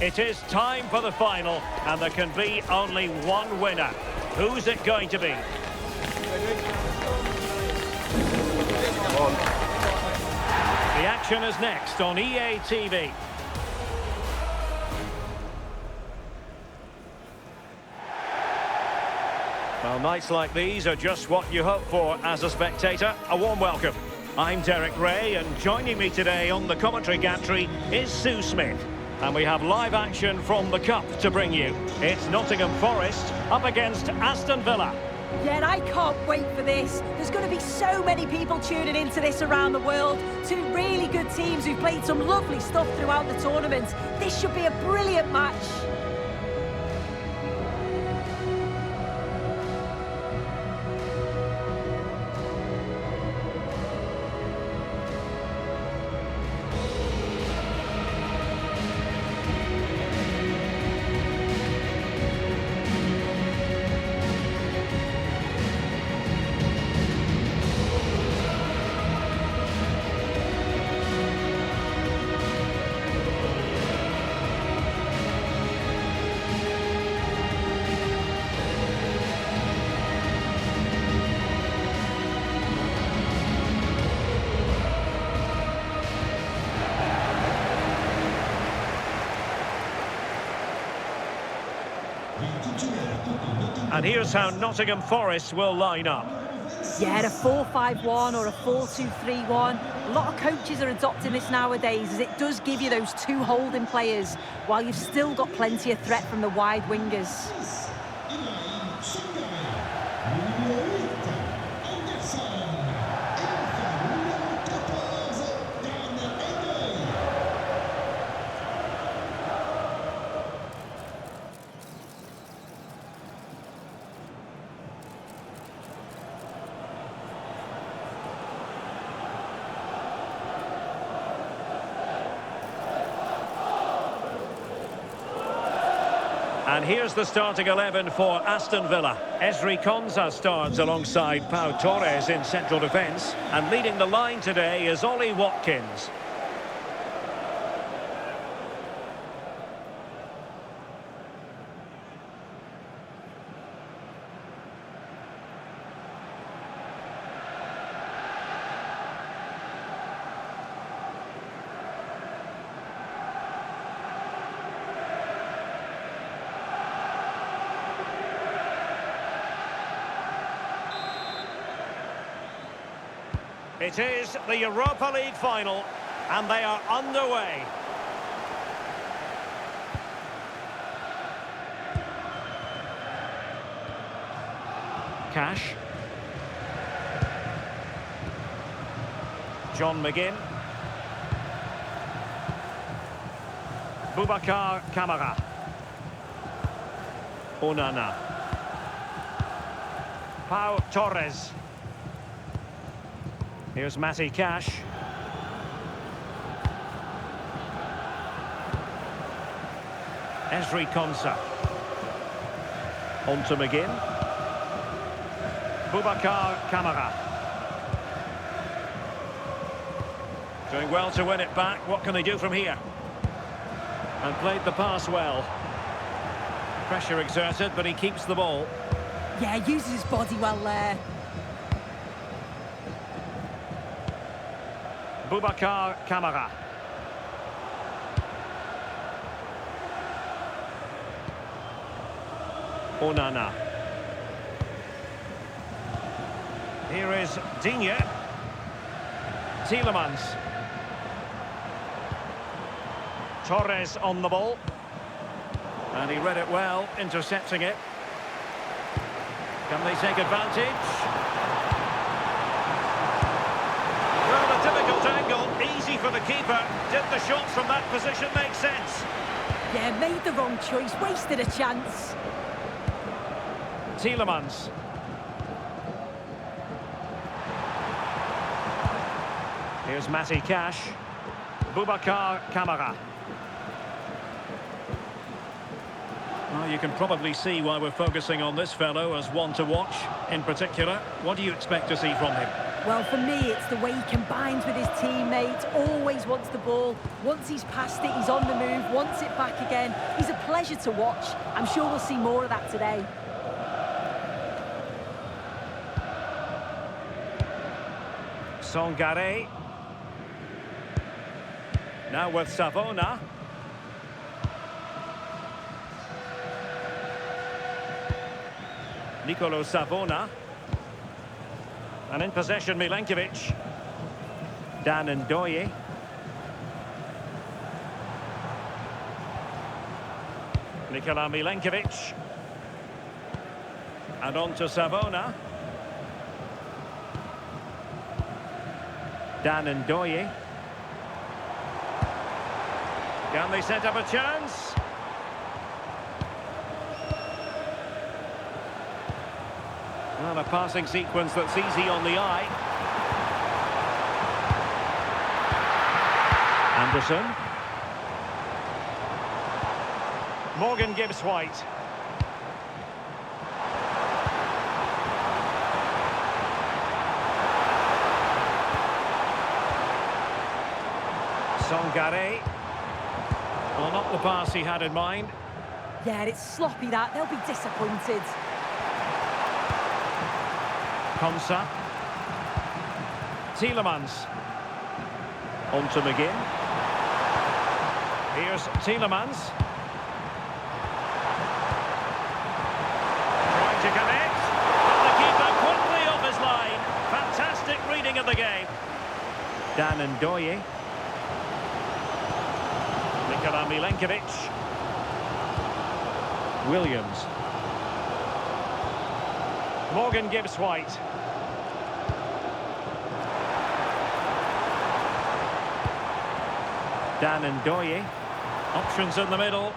It is time for the final, and there can be only one winner. Who's it going to be? The action is next on EA TV. Well, nights like these are just what you hope for as a spectator. A warm welcome. I'm Derek Ray, and joining me today on the commentary gantry is Sue Smith. And we have live action from the Cup to bring you. It's Nottingham Forest up against Aston Villa. Yeah, and I can't wait for this. There's going to be so many people tuning into this around the world. Two really good teams who've played some lovely stuff throughout the tournament. This should be a brilliant match. And here's how Nottingham Forest will line up. Yeah, a 4-5-1 or a 4-2-3-1. A lot of coaches are adopting this nowadays, as it does give you those two holding players, while you've still got plenty of threat from the wide wingers. And here's the starting 11 for Aston Villa. Ezri Konsa starts alongside Pau Torres in central defence. And leading the line today is Ollie Watkins. It is the Europa League final, and they are underway. Cash. John McGinn. Boubacar Kamara. Onana. Pau Torres. Here's Matty Cash. Ezri Konsa. On to McGinn. Boubacar Kamara. Doing well to win it back. What can they do from here? And played the pass well. Pressure exerted, but he keeps the ball. Yeah, uses his body well there. Boubacar Kamara. Onana. Here is Digne. Tielemans. Torres on the ball. And he read it well, intercepting it. Can they take advantage? Well, a difficult angle, easy for the keeper. Did the shots from that position make sense? Yeah, made the wrong choice, wasted a chance. Tielemans. Here's Matty Cash. Boubacar Kamara. Well, you can probably see why we're focusing on this fellow as one to watch. In particular, what do you expect to see from him? Well, for me, it's the way he combines with his teammates, always wants the ball. Once he's passed it, he's on the move, wants it back again. He's a pleasure to watch. I'm sure we'll see more of that today. Songare. Now with Savona. Nicolo Savona. And in possession, Milenkovic. Dan Ndoye. Nikola Milenkovic. And on to Savona. Dan Ndoye. Can they set up a chance? Well, a passing sequence that's easy on the eye. Anderson. Morgan Gibbs-White. Songare. Well, not the pass he had in mind. Yeah, it's sloppy that. They'll be disappointed. Konsa. Tielemans. On to McGinn. Here's Tielemans. Trying to connect. And the keeper quickly off his line. Fantastic reading of the game. Dan Ndoye. Nikola Milenkovic. Williams. Morgan Gibbs-White. Dan Ndoye. Options in the middle.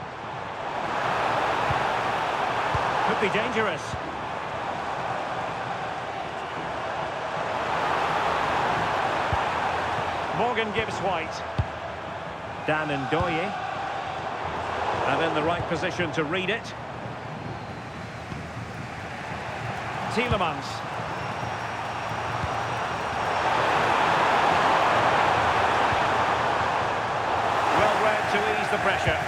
Could be dangerous. Morgan Gibbs-White. Dan Ndoye. And in the right position to read it. Tielemans. Well read to ease the pressure.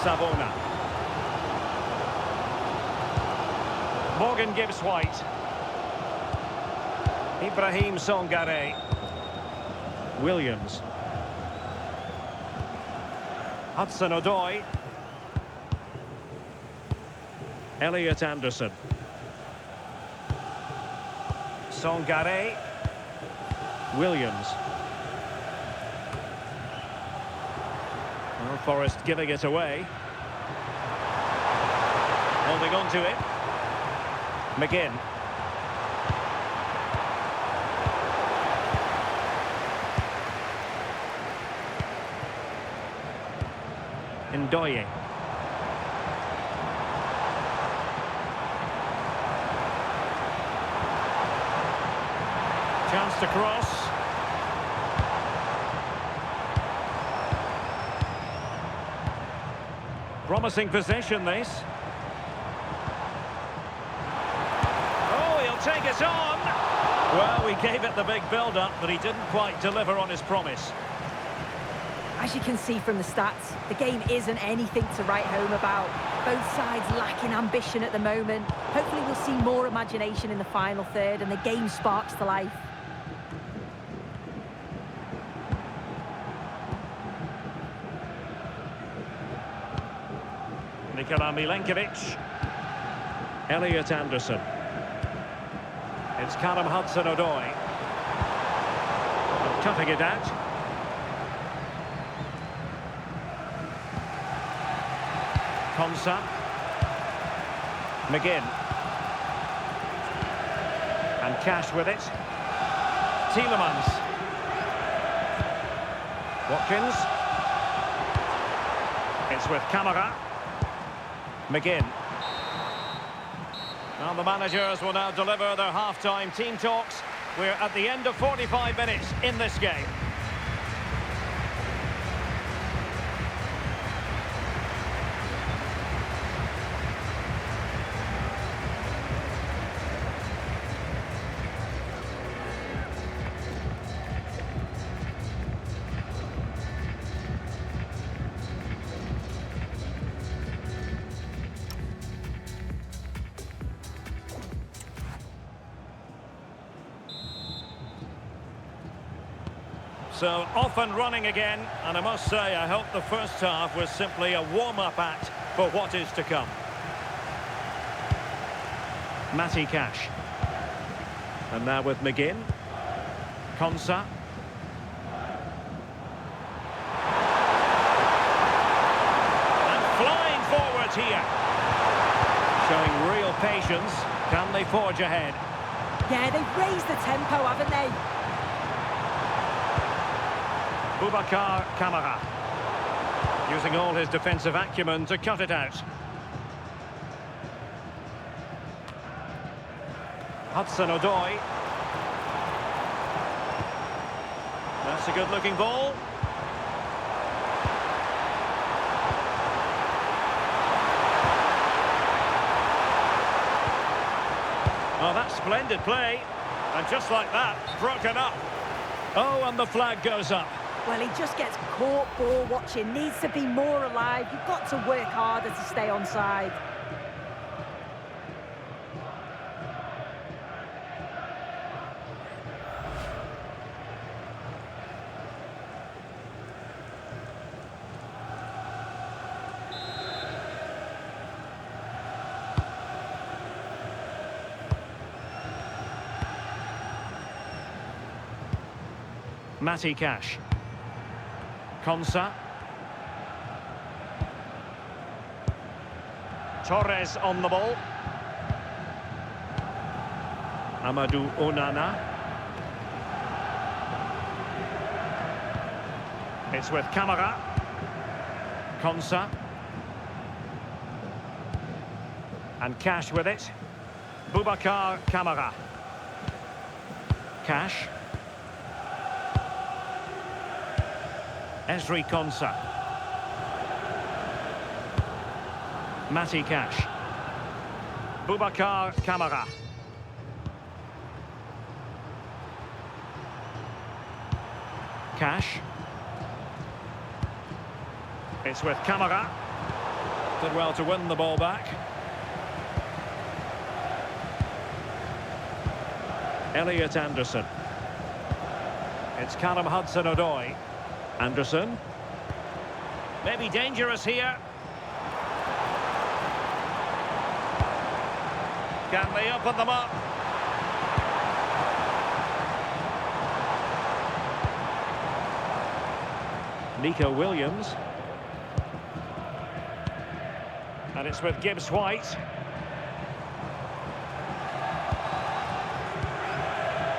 Savona. Morgan Gibbs-White. Ibrahim Songare. Williams. Hudson-Odoi. Elliot Anderson. Songare. Williams. Well, Forest giving it away. Holding on to it. McGinn. Ndoye. Chance to cross. Promising possession, this. Oh, he'll take it on. Well, we gave it the big build-up, but he didn't quite deliver on his promise. As you can see from the stats, the game isn't anything to write home about. Both sides lacking ambition at the moment. Hopefully we'll see more imagination in the final third and the game sparks to life. Nikola Milenkovic. Elliot Anderson. It's Callum Hudson-Odoi. Toughing it out. Konsa. McGinn. And Cash with it. Tielemans. Watkins. It's with Camara. McGinn. Well, the managers will now deliver their half-time team talks. We're at the end of 45 minutes in this game. So off and running again, and I must say I hope the first half was simply a warm-up act for what is to come. Matty Cash. And now with McGinn. Konsa. And flying forward here. Showing real patience. Can they forge ahead? Yeah, they've raised the tempo, haven't they? Boubacar Kamara. Using all his defensive acumen to cut it out. Hudson-Odoi. That's a good-looking ball. Oh, that's splendid play. And just like that, broken up. Oh, and the flag goes up. Well, he just gets caught ball watching. Needs to be more alive. You've got to work harder to stay onside. Matty Cash. Konsa. Torres on the ball. Amadou Onana. It's with Kamara. Konsa. And Cash with it. Boubacar Kamara. Cash. Ezri Konsa. Matty Cash. Boubacar Kamara. Cash. It's with Kamara. Did well to win the ball back. Elliot Anderson. It's Callum Hudson-Odoi. Anderson. Maybe dangerous here. Can they open them up? Nico Williams. And it's with Gibbs White.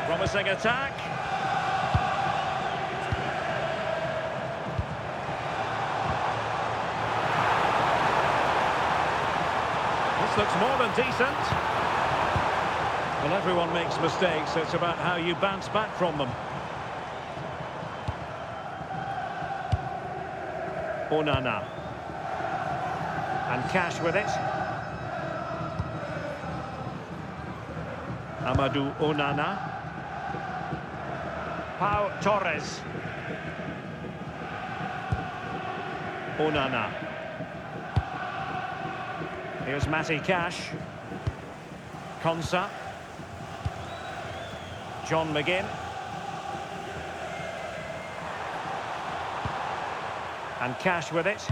Promising attack. This looks more than decent. Well, everyone makes mistakes. It's about how you bounce back from them. Onana. And Cash with it. Amadou Onana. Pau Torres. Onana. Here's Matty Cash. Konsa. John McGinn. And Cash with it.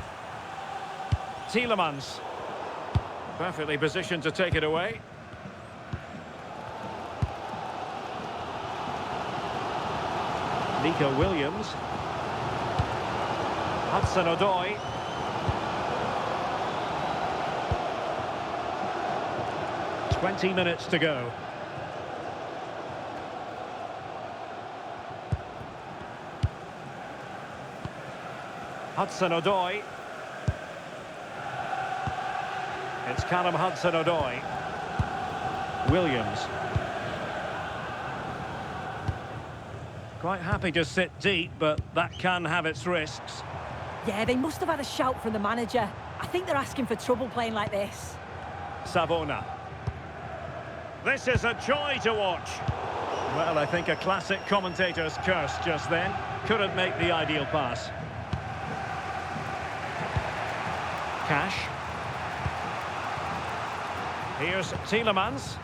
Tielemans. Perfectly positioned to take it away. Nico Williams. Hudson-Odoi. "20 minutes to go. Hudson-Odoi. It's Callum Hudson-Odoi. Williams. Quite happy to sit deep, but that can have its risks. Yeah, they must have had a shout from the manager. I think they're asking for trouble playing like this. Savona. This is a joy to watch. Well, I think a classic commentator's curse just then. Couldn't make the ideal pass. Cash. Here's Tielemans.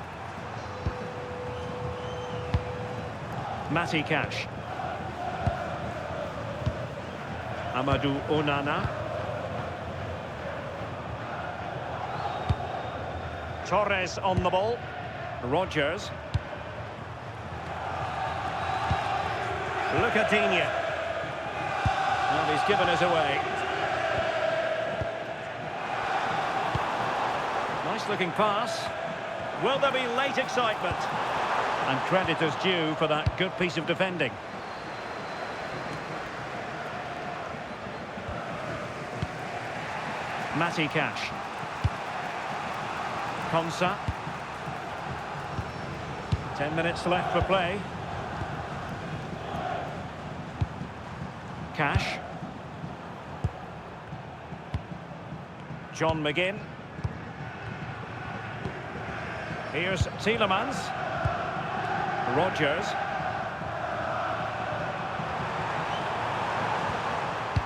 Matty Cash. Amadou Onana. Torres on the ball. Rodgers. Look at Digne. Well, he's given us away. Nice looking pass. Will there be late excitement? And credit is due for that good piece of defending. Matty Cash. Konsa. 10 minutes left for play. Cash. John McGinn. Here's Tielemans. Rodgers.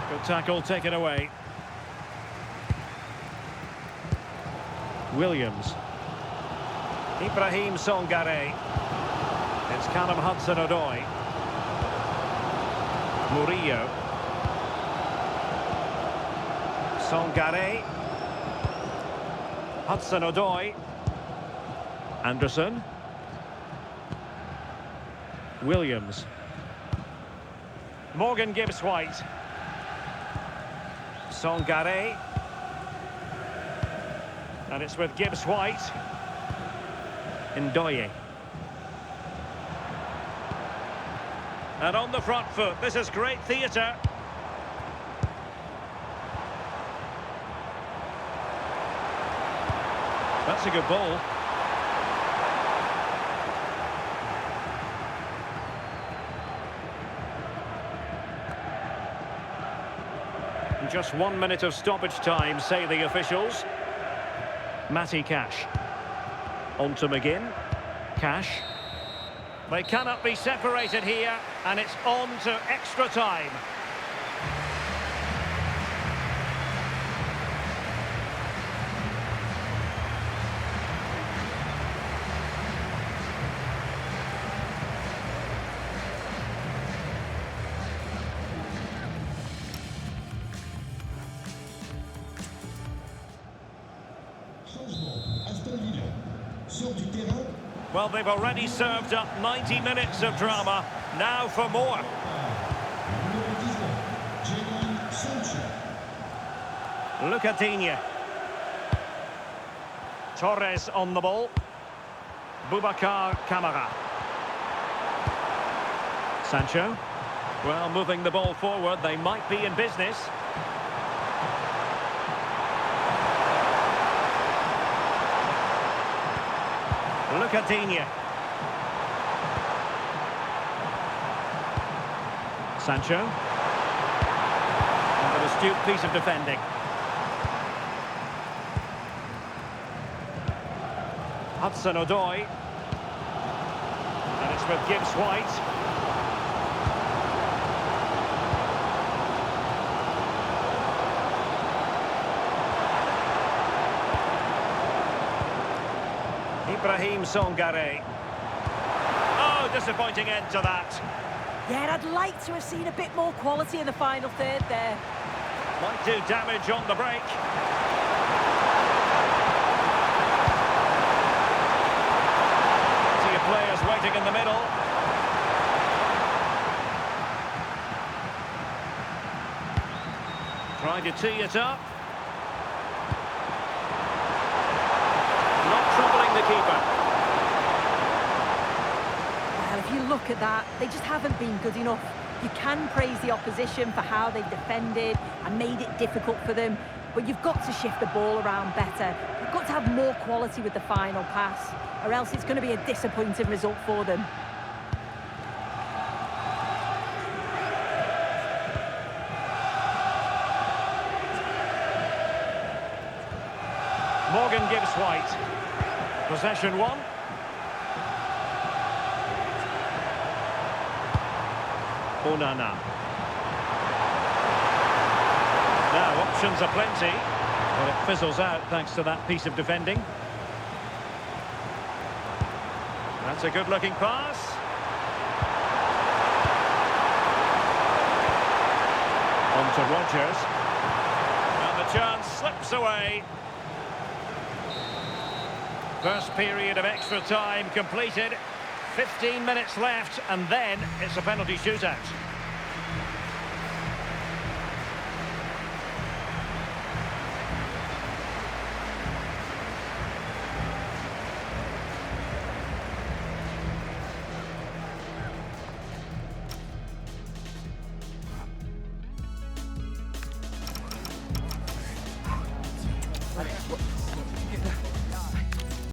Good tackle taken away. Williams. Ibrahim Songare. It's Callum Hudson-Odoi. Murillo. Songare. Hudson-Odoi. Anderson. Williams. Morgan Gibbs-White. Songare. And it's with Gibbs-White. Ndoye. And on the front foot, this is great theatre. That's a good ball. Just 1 minute of stoppage time, say the officials. Matty Cash. On to McGinn. Cash. They cannot be separated here, and it's on to extra time. Well, they've already served up 90 minutes of drama. Now for more. Look at Digne. Torres on the ball. Boubacar Kamara. Sancho. Well, moving the ball forward, they might be in business. Look at Digne. Sancho. And an astute piece of defending. Hudson-Odoi. And it's with Gibbs-White. Ibrahim Songare. Oh, disappointing end to that. Yeah, I'd like to have seen a bit more quality in the final third there. Might do damage on the break. See players waiting in the middle. Trying to tee it up. Not troubling the keeper. Well, if you look at that, they just haven't been good enough. You can praise the opposition for how they've defended and made it difficult for them, but you've got to shift the ball around better. You've got to have more quality with the final pass, or else it's going to be a disappointing result for them. Morgan Gibbs-White. Possession one. Onana. Now, options are plenty, but it fizzles out thanks to that piece of defending. That's a good-looking pass. On to Rodgers. And the chance slips away. First period of extra time completed. 15 minutes left, and then it's a penalty shootout.